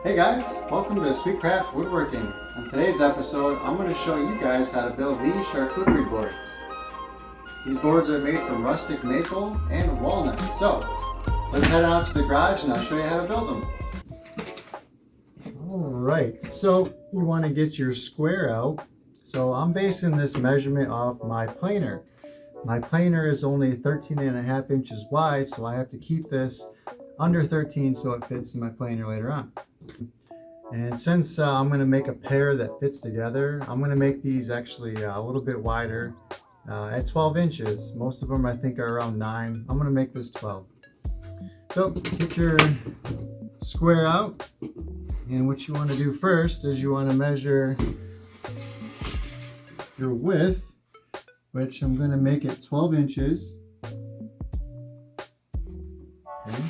Hey guys, welcome to Sweetcraftwoodworking. On today's episode, I'm going to show you guys how to build these charcuterie boards. These boards are made from rustic maple and walnut. So, let's head out to the garage and I'll show you how to build them. Alright, so you want to get your square out. So I'm basing this measurement off my planer. My planer is only 13.5 inches wide, so I have to keep this under 13 so it fits in my planer later on. And since I'm going to make a pair that fits together, I'm going to make these actually a little bit wider at 12 inches. Most of them I think are around 9. I'm going to make this 12. So get your square out, and what you want to do first is you want to measure your width, which I'm going to make it 12 inches. Okay.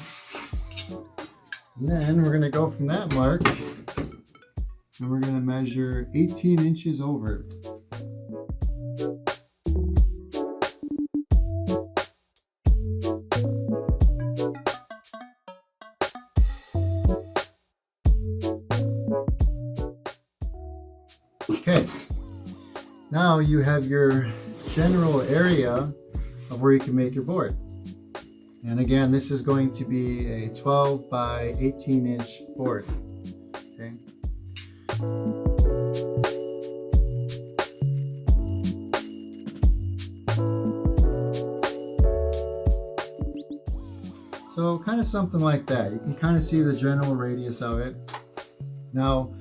And then we're going to go from that mark and we're going to measure 18 inches over. Okay, now you have your general area of where you can make your board. And again, this is going to be a 12 by 18 inch board. Okay. So kind of something like that. You can kind of see the general radius of it. Now,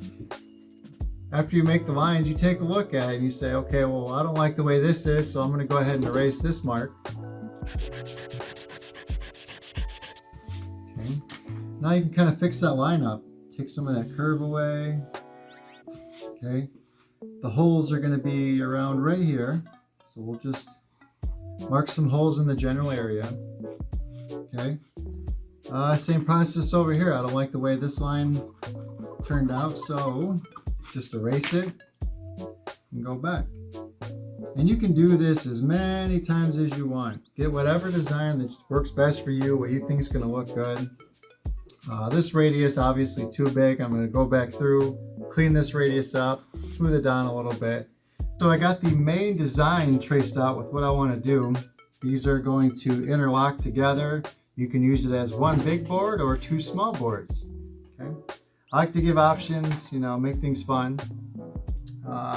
after you make the lines, you take a look at it and you say, okay, well, I don't like the way this is, so I'm going to go ahead and erase this mark. Now you can kind of fix that line up. Take some of that curve away. Okay. The holes are going to be around right here. So we'll just mark some holes in the general area. Okay. Same process over here. I don't like the way this line turned out, so just erase it and go back. And you can do this as many times as you want. Get whatever design that works best for you, what you think is going to look good. This radius obviously too big. I'm going to go back through, clean this radius up, smooth it down a little bit. So I got the main design traced out with what I want to do. These are going to interlock together. You can use it as one big board or 2 small boards. Okay. I like to give options, make things fun.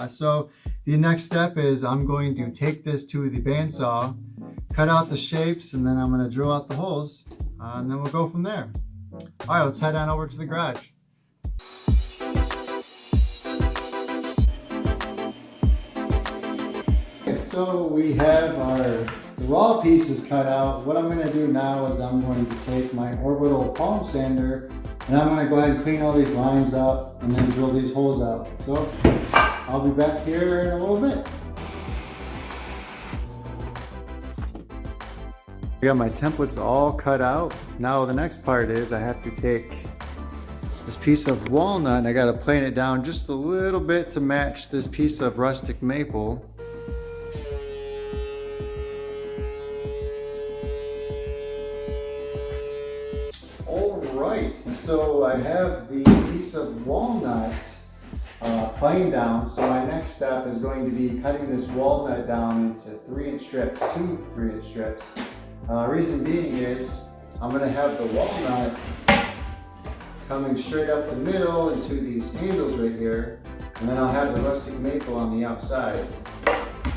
So the next step is I'm going to take this to the bandsaw, cut out the shapes, and then I'm going to drill out the holes, and then we'll go from there. All right, let's head on over to the garage. Okay, so we have the raw pieces cut out. What I'm going to do now is I'm going to take my orbital palm sander and I'm going to go ahead and clean all these lines up and then drill these holes out. So I'll be back here in a little bit. I got my templates all cut out. Now the next part is I have to take this piece of walnut and I got to plane it down just a little bit to match this piece of rustic maple. Alright, so I have the piece of walnut planed down, so my next step is going to be cutting this walnut down into 3-inch strips, 2 3-inch strips. Reason being is I'm going to have the walnut coming straight up the middle into these handles right here, and then I'll have the rustic maple on the outside.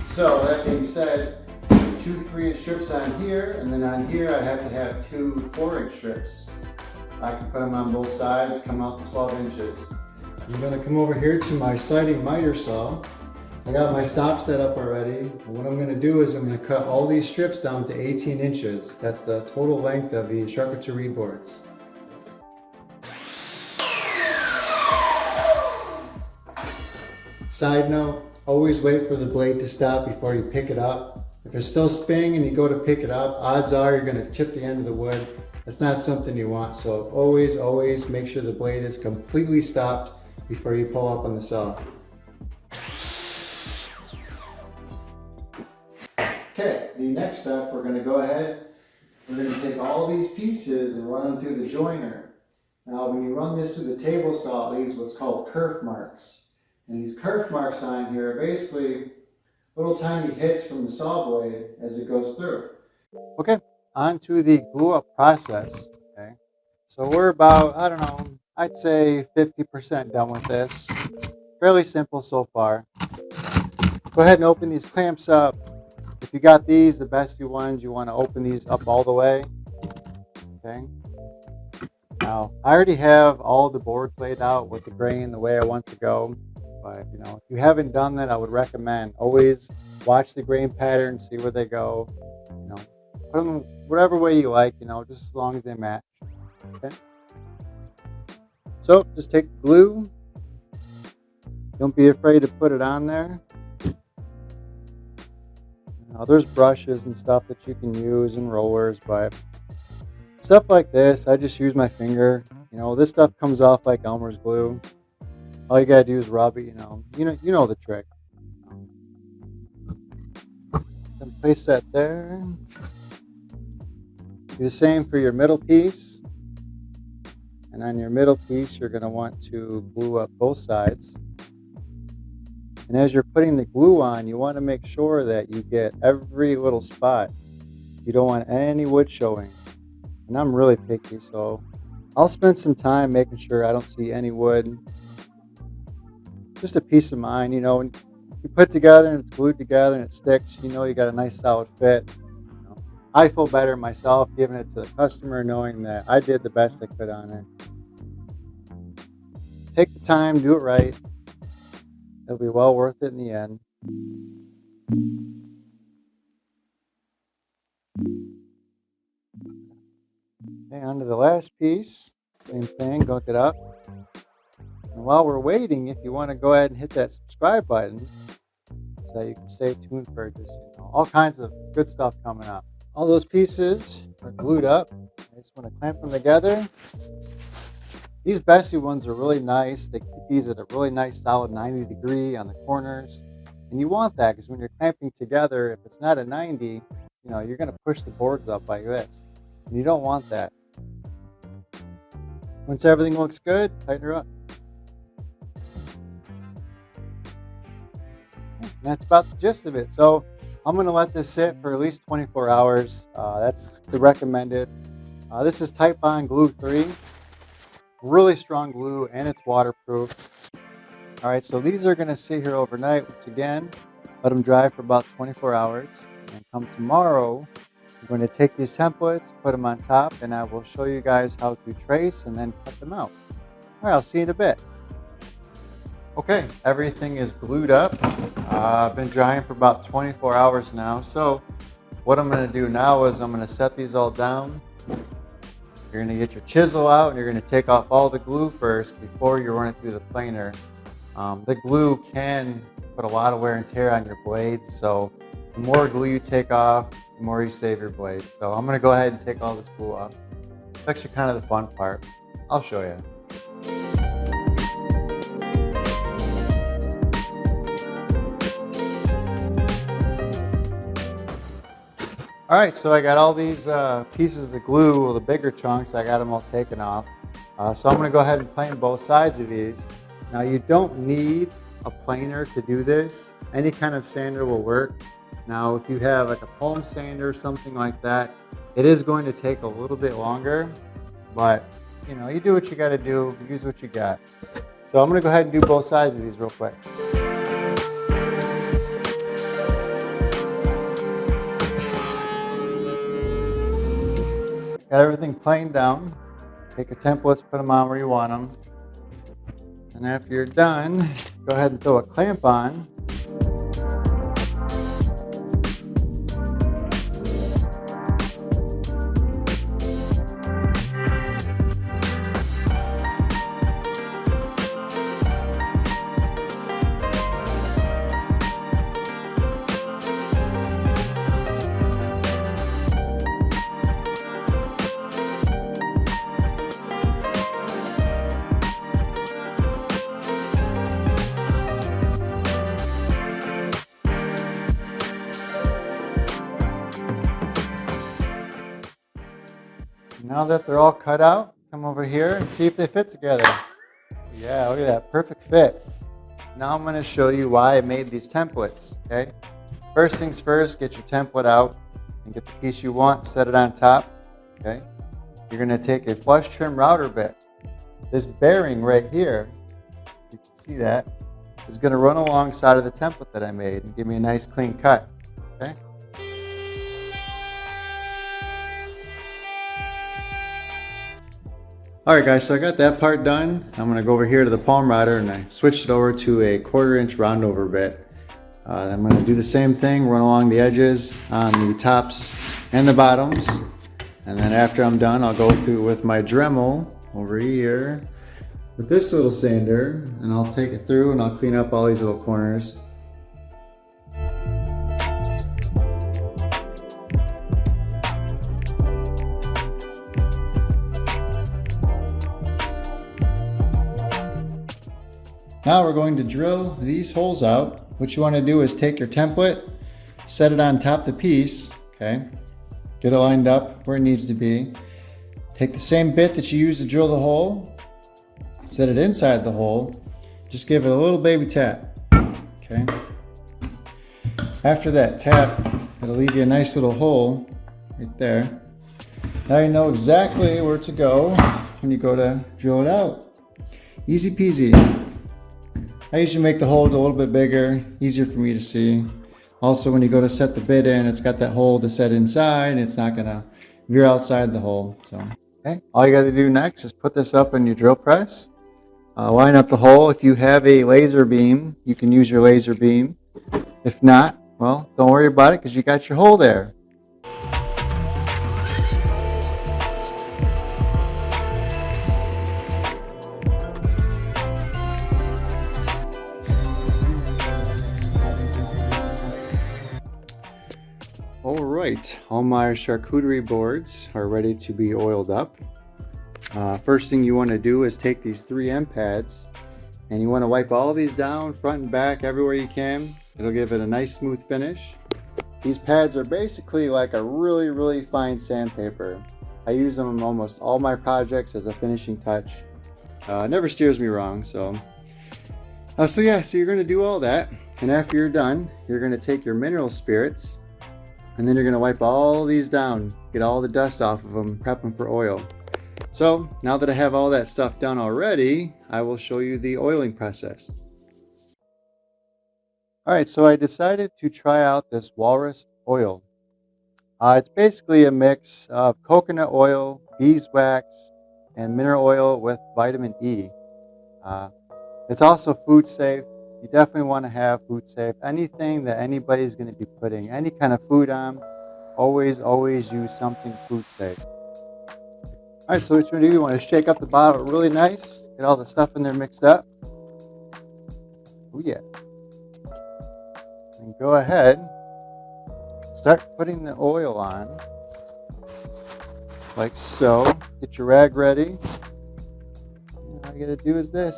So that being said, 2 3-inch strips on here, and then on here I have to have 2 4-inch strips. I can put them on both sides, come out to 12 inches. I'm going to come over here to my sliding miter saw. I got my stop set up already. And what I'm going to do is I'm going to cut all these strips down to 18 inches. That's the total length of the charcuterie boards. Side note, always wait for the blade to stop before you pick it up. If it's still spinning and you go to pick it up, odds are you're going to chip the end of the wood. That's not something you want, so always make sure the blade is completely stopped before you pull up on the saw. Okay, the next step, we're going to go ahead, we're going to take all these pieces and run them through the joiner. Now when you run this through the table saw, it leaves what's called kerf marks. And these kerf marks on here are basically little tiny hits from the saw blade as it goes through. Okay, on to the glue up process. Okay, so we're about, I don't know, I'd say 50% done with this. Fairly simple so far. Go ahead and open these clamps up. If you got these, the best ones, you want to open these up all the way. Okay. Now, I already have all the boards laid out with the grain the way I want to go. But, if you haven't done that, I would recommend always watch the grain pattern, see where they go. Put them whatever way you like, just as long as they match. Okay. So just take the glue. Don't be afraid to put it on there. Now, there's brushes and stuff that you can use and rollers, but stuff like this, I just use my finger. This stuff comes off like Elmer's glue. All you gotta do is rub it. You know the trick. Then place that there. Do the same for your middle piece. And on your middle piece, you're gonna want to glue up both sides. And as you're putting the glue on, you want to make sure that you get every little spot. You don't want any wood showing. And I'm really picky, so I'll spend some time making sure I don't see any wood. Just a peace of mind, when you put together and it's glued together and it sticks, you got a nice solid fit. I feel better myself giving it to the customer, knowing that I did the best I could on it. Take the time, do it right. It'll be well worth it in the end. Okay, on to the last piece. Same thing, hook it up. And while we're waiting, if you want to go ahead and hit that subscribe button so you can stay tuned for just all kinds of good stuff coming up. All those pieces are glued up. I just want to clamp them together. These Bessie ones are really nice. They keep these at a really nice solid 90 degree on the corners. And you want that because when you're clamping together, if it's not a 90, you're going to push the boards up like this. And you don't want that. Once everything looks good, tighten her up. And that's about the gist of it. So I'm going to let this sit for at least 24 hours. That's the recommended. This is Type-On Glue 3. Really strong glue, and it's waterproof. All right, so these are going to sit here overnight. Once again, let them dry for about 24 hours. And come tomorrow, I'm going to take these templates, put them on top, and I will show you guys how to trace and then cut them out. All right, I'll see you in a bit. Okay, everything is glued up. I've been drying for about 24 hours now. So what I'm going to do now is I'm going to set these all down. You're going to get your chisel out and you're going to take off all the glue first before you run it through the planer. The glue can put a lot of wear and tear on your blades, so the more glue you take off, the more you save your blade. So I'm going to go ahead and take all this glue off. It's actually kind of the fun part. I'll show you. All right, so I got all these pieces of glue, the bigger chunks, I got them all taken off. So I'm going to go ahead and plane both sides of these. Now you don't need a planer to do this. Any kind of sander will work. Now if you have like a palm sander or something like that, it is going to take a little bit longer, but you do what you got to do, use what you got. So I'm going to go ahead and do both sides of these real quick. Got everything planed down. Take your templates, put them on where you want them. And after you're done, go ahead and throw a clamp on. Now that they're all cut out, come over here and see if they fit together. Yeah, look at that, perfect fit. Now I'm going to show you why I made these templates, okay? First things first, get your template out and get the piece you want, set it on top, okay? You're going to take a flush trim router bit. This bearing right here, you can see that, is going to run alongside of the template that I made and give me a nice clean cut, okay? Alright guys, so I got that part done. I'm going to go over here to the palm router and I switched it over to a 1/4 inch roundover bit. I'm going to do the same thing, run along the edges on the tops and the bottoms. And then after I'm done, I'll go through with my Dremel over here with this little sander and I'll take it through and I'll clean up all these little corners. Now we're going to drill these holes out. What you want to do is take your template, set it on top of the piece, okay? Get it lined up where it needs to be. Take the same bit that you used to drill the hole, set it inside the hole, just give it a little baby tap, okay? After that tap, it'll leave you a nice little hole right there. Now you know exactly where to go when you go to drill it out. Easy peasy. I usually make the hole a little bit bigger, easier for me to see. Also, when you go to set the bit in, it's got that hole to set inside, and it's not gonna veer outside the hole. So, okay. All you gotta do next is put this up in your drill press. Line up the hole. If you have a laser beam, you can use your laser beam. If not, well, don't worry about it because you got your hole there. Alright, all my charcuterie boards are ready to be oiled up. First thing you want to do is take these 3M pads and you want to wipe all these down, front and back, everywhere you can. It'll give it a nice smooth finish. These pads are basically like a really fine sandpaper. I use them in almost all my projects as a finishing touch. It never steers me wrong. So you're going to do all that, and after you're done, you're going to take your mineral spirits and then you're going to wipe all these down, get all the dust off of them, prep them for oil. So now that I have all that stuff done already, I will show you the oiling process. Alright, so I decided to try out this walrus oil. It's basically a mix of coconut oil, beeswax, and mineral oil with vitamin E. It's also food safe. You definitely want to have food safe. Anything that anybody's going to be putting any kind of food on, always use something food safe. Alright, so what you want to do, you want to shake up the bottle really nice, get all the stuff in there mixed up. Oh yeah. And go ahead, start putting the oil on, like so. Get your rag ready. And all you got to do is this.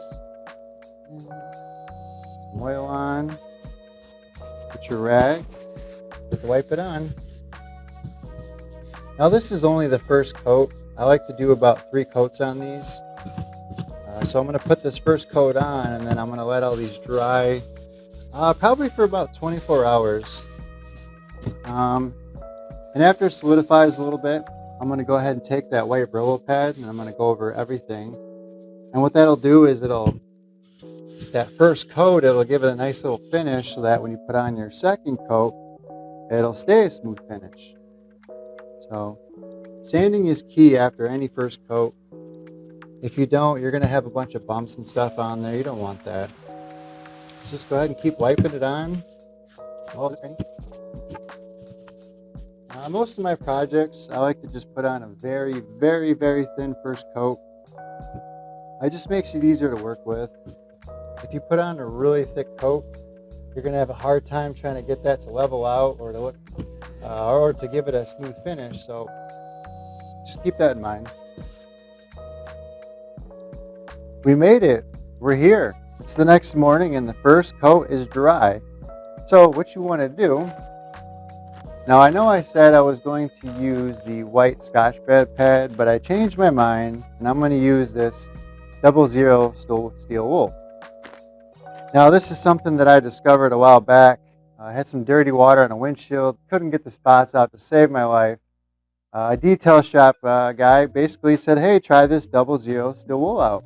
Some oil on, put your rag, wipe it on. Now this is only the first coat. I like to do about 3 coats on these. So I'm going to put this first coat on and then I'm going to let all these dry probably for about 24 hours. And after it solidifies a little bit, I'm going to go ahead and take that white Brillo pad and I'm going to go over everything. And what that'll do is that first coat, it'll give it a nice little finish so that when you put on your second coat, it'll stay a smooth finish. So sanding is key after any first coat. If you don't, you're going to have a bunch of bumps and stuff on there. You don't want that. So just go ahead and keep wiping it on. Most of my projects, I like to just put on a very thin first coat. It just makes it easier to work with. If you put on a really thick coat, you're going to have a hard time trying to get that to level out or to look, or to give it a smooth finish. So just keep that in mind. We made it. We're here. It's the next morning and the first coat is dry. So what you want to do Now I know I said I was going to use the white Scotch pad, but I changed my mind and I'm going to use this 00 steel wool. Now this is something that I discovered a while back. I had some dirty water on a windshield, couldn't get the spots out to save my life. A detail shop guy basically said, hey, try this 00 steel wool out.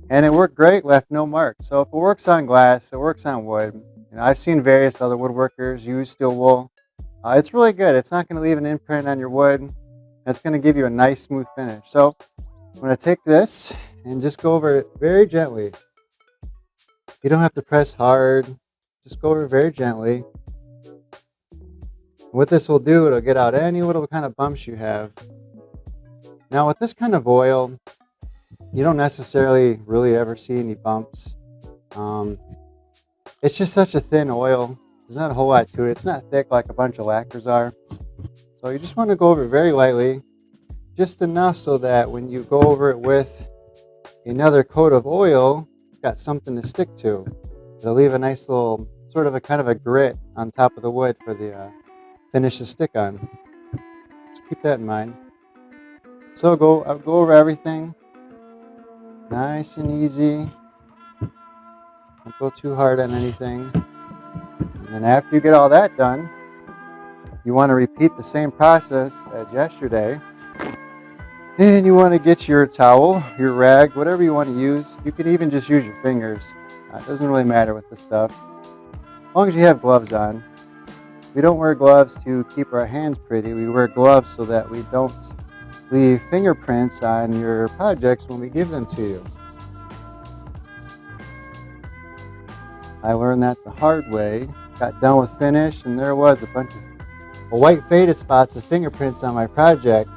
And it worked great, left no marks. So if it works on glass, it works on wood. You know, I've seen various other woodworkers use steel wool. It's really good. It's not going to leave an imprint on your wood. And it's going to give you a nice smooth finish. So I'm going to take this and just go over it very gently. You don't have to press hard. Just go over it very gently. What this will do, it'll get out any little kind of bumps you have. Now with this kind of oil, you don't necessarily really ever see any bumps. It's just such a thin oil. There's not a whole lot to it. It's not thick like a bunch of lacquers are. So you just want to go over it very lightly, just enough so that when you go over it with another coat of oil, it's got something to stick to. It'll leave a nice little sort of a kind of a grit on top of the wood for the finish to stick on. So keep that in mind. So I'll go over everything nice and easy. Don't go too hard on anything. And then after you get all that done, you want to repeat the same process as yesterday. And you want to get your towel, your rag, whatever you want to use. You can even just use your fingers. It doesn't really matter with this stuff, as long as you have gloves on. We don't wear gloves to keep our hands pretty. We wear gloves so that we don't leave fingerprints on your projects when we give them to you. I learned that the hard way. Got done with finish and there was a bunch of white faded spots of fingerprints on my project.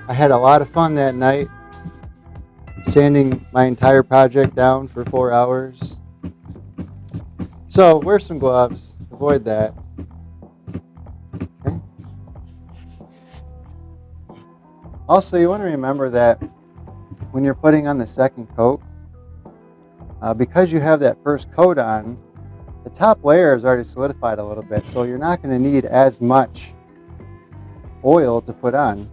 I had a lot of fun that night, sanding my entire project down for 4 hours. So wear some gloves, avoid that. Okay. Also, you want to remember that when you're putting on the second coat, because you have that first coat on, the top layer is already solidified a little bit, so you're not going to need as much oil to put on.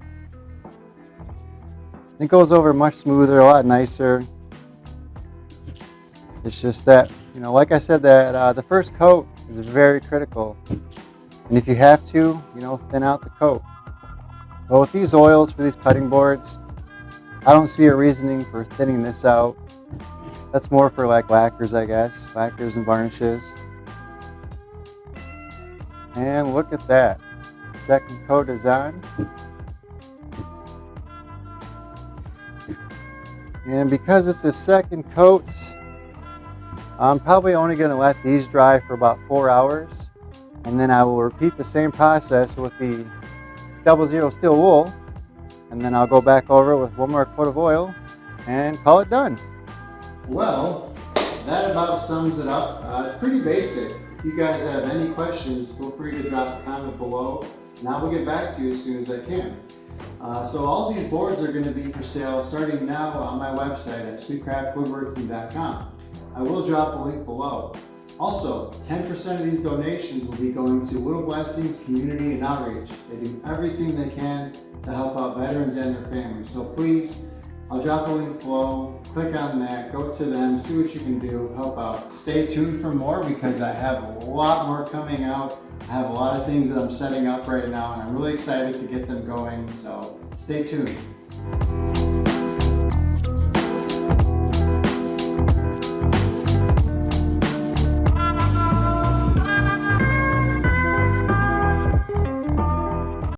It goes over much smoother, a lot nicer. It's just that, you know, like I said, that the first coat is very critical. And if you have to, you know, thin out the coat. But with these oils for these cutting boards, I don't see a reasoning for thinning this out. That's more for like lacquers, I guess. Lacquers and varnishes. And look at that. Second coat is on. And because it's the second coat, I'm probably only going to let these dry for about 4 hours. And then I will repeat the same process with the 00 steel wool. And then I'll go back over it with one more coat of oil and call it done. Well, that about sums it up. It's pretty basic. If you guys have any questions, feel free to drop a comment below, and I will get back to you as soon as I can. So all these boards are going to be for sale starting now on my website at sweetcraftwoodworking.com. I will drop a link below. Also, 10% of these donations will be going to Little Blessings Community and Outreach. They do everything they can to help out veterans and their families. So please, I'll drop a link below. Click on that, go to them, see what you can do, help out. Stay tuned for more because I have a lot more coming out. I have a lot of things that I'm setting up right now and I'm really excited to get them going, so stay tuned.